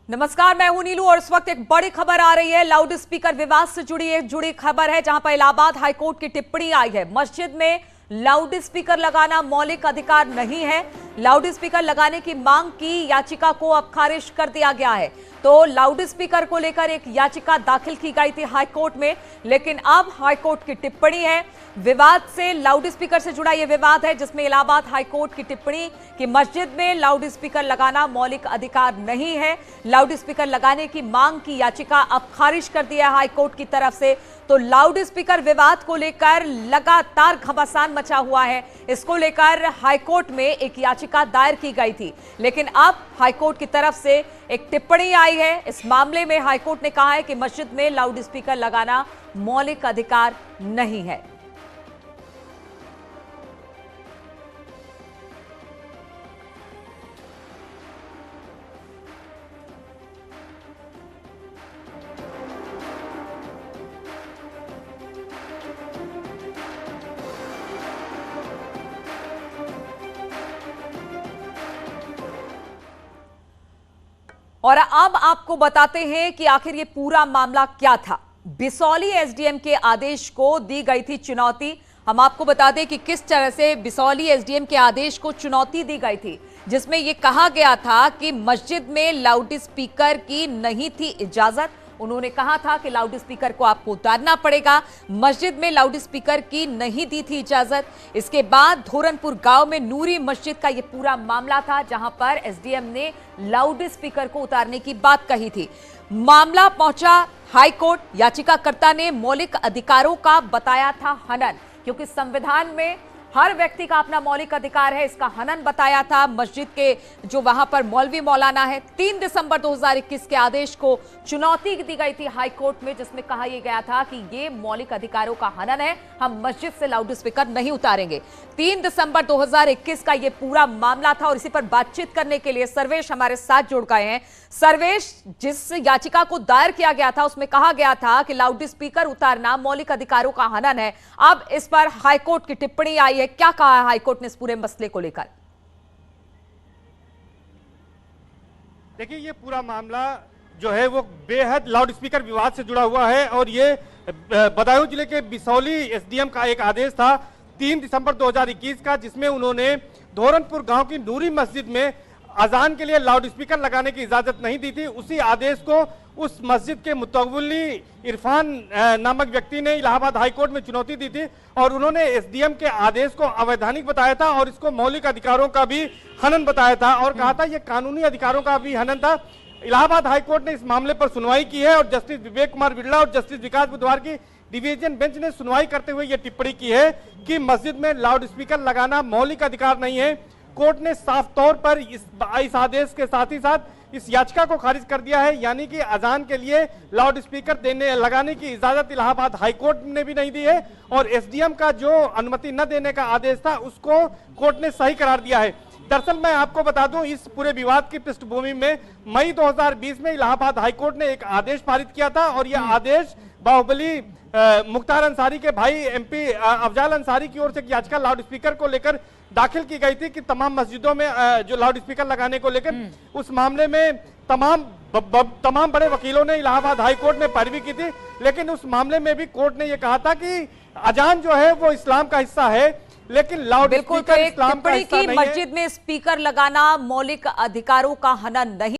नमस्कार, मैं हूं नीलू और इस वक्त एक बड़ी खबर आ रही है। लाउड स्पीकर विवाद से जुड़ी खबर है, जहां पर इलाहाबाद हाईकोर्ट की टिप्पणी आई है। मस्जिद में लाउड स्पीकर लगाना मौलिक अधिकार नहीं है। लाउड स्पीकर लगाने की मांग की याचिका को अब खारिज कर दिया गया है। तो लाउड स्पीकर को लेकर एक याचिका दाखिल की गई थी हाईकोर्ट में, लेकिन अब हाईकोर्ट की टिप्पणी है। विवाद से लाउड स्पीकर से जुड़ा यह विवाद है, जिसमें इलाहाबाद हाईकोर्ट की टिप्पणी कि मस्जिद में लाउड स्पीकर लगाना मौलिक अधिकार नहीं है। लाउड स्पीकर लगाने की मांग की याचिका अब खारिज कर दिया है हाईकोर्ट की तरफ से। तो लाउड स्पीकर विवाद को लेकर लगातार घमासान मचा हुआ है। इसको लेकर हाईकोर्ट में एक याचिका दायर की गई थी, लेकिन अब हाईकोर्ट की तरफ से एक टिप्पणी आई है। इस मामले में हाईकोर्ट ने कहा है कि मस्जिद में लाउड स्पीकर लगाना मौलिक अधिकार नहीं है। और अब आपको बताते हैं कि आखिर ये पूरा मामला क्या था। बिसौली एसडीएम के आदेश को दी गई थी चुनौती। हम आपको बता दें कि किस तरह से बिसौली एसडीएम के आदेश को चुनौती दी गई थी, जिसमें यह कहा गया था कि मस्जिद में लाउड स्पीकर की नहीं थी इजाजत। उन्होंने कहा था कि लाउड स्पीकर को आपको उतारना पड़ेगा। मस्जिद में लाउड स्पीकर की नहीं दी थी इजाजत। इसके बाद धोरनपुर गांव में नूरी मस्जिद का यह पूरा मामला था, जहां पर एसडीएम ने लाउड स्पीकर को उतारने की बात कही थी। मामला पहुंचा हाईकोर्ट। याचिकाकर्ता ने मौलिक अधिकारों का बताया था हनन, क्योंकि संविधान में हर व्यक्ति का अपना मौलिक अधिकार है, इसका हनन बताया था। मस्जिद के जो वहां पर मौलवी मौलाना है, 3 दिसंबर 2021 के आदेश को चुनौती दी गई थी हाईकोर्ट में, जिसमें कहा यह गया था कि ये मौलिक अधिकारों का हनन है, हम मस्जिद से लाउड स्पीकर नहीं उतारेंगे। 3 दिसंबर 2021 का ये पूरा मामला था और इसी पर बातचीत करने के लिए सर्वेश हमारे साथ जुड़ गए हैं। सर्वेश, जिस याचिका को दायर किया गया था उसमें कहा गया था कि लाउड स्पीकर उतारना मौलिक अधिकारों का हनन है। अब इस पर हाईकोर्ट की टिप्पणी आई है, क्या कहा है हाईकोर्ट ने इस पूरे मसले को लेकर? देखिए, ये पूरा मामला जो है वो बेहद लाउड स्पीकर विवाद से जुड़ा हुआ है और ये बदायूं जिले के बिसौली एसडीएम का एक आदेश था 3 दिसंबर 2021 का, जिसमें उन्होंने धोरनपुर गांव की नूरी मस्जिद में अजान के लिए लाउड स्पीकर लगाने की इजाजत नहीं दी थी। उसी आदेश को उस मस्जिद के मुतवल्ली इरफान नामक व्यक्ति ने इलाहाबाद हाईकोर्ट में चुनौती दी थी और उन्होंने एसडीएम के आदेश को अवैधानिक बताया था और इसको मौलिक अधिकारों का भी हनन बताया था और कहा था यह कानूनी अधिकारों का भी हनन था। इलाहाबाद हाईकोर्ट ने इस मामले पर सुनवाई की है और जस्टिस विवेक कुमार बिड़ला और जस्टिस विकास बुधवार की डिवीजन बेंच ने सुनवाई करते हुए यह टिप्पणी की है कि मस्जिद में लाउड स्पीकर लगाना मौलिक अधिकार नहीं है। कोर्ट ने साफ तौर पर इस आदेश के साथ ही साथ इस याचिका को खारिज कर दिया है, यानी कि अजान के लिए लाउड स्पीकर लगाने की इजाजत इलाहाबाद हाईकोर्ट ने भी नहीं दी है और एसडीएम का जो अनुमति न देने का आदेश था उसको कोर्ट ने सही करार दिया है। दरअसल मैं आपको बता दूं, इस पूरे विवाद की पृष्ठभूमि में मई 2020 में इलाहाबाद हाईकोर्ट ने एक आदेश पारित किया था और यह आदेश बाहुबली मुख्तार अंसारी के भाई एमपी अफजाल अंसारी की ओर से याचिका लाउड स्पीकर को लेकर दाखिल की गई थी कि तमाम मस्जिदों में जो लाउड स्पीकर लगाने को लेकर उस मामले में तमाम बड़े वकीलों ने इलाहाबाद हाईकोर्ट में पैरवी की थी, लेकिन उस मामले में भी कोर्ट ने यह कहा था कि अजान जो है वो इस्लाम का हिस्सा है, लेकिन लाउड स्पीकर इस्लाम का हिस्सा नहीं है। मस्जिद में स्पीकर लगाना मौलिक अधिकारों का हनन नहीं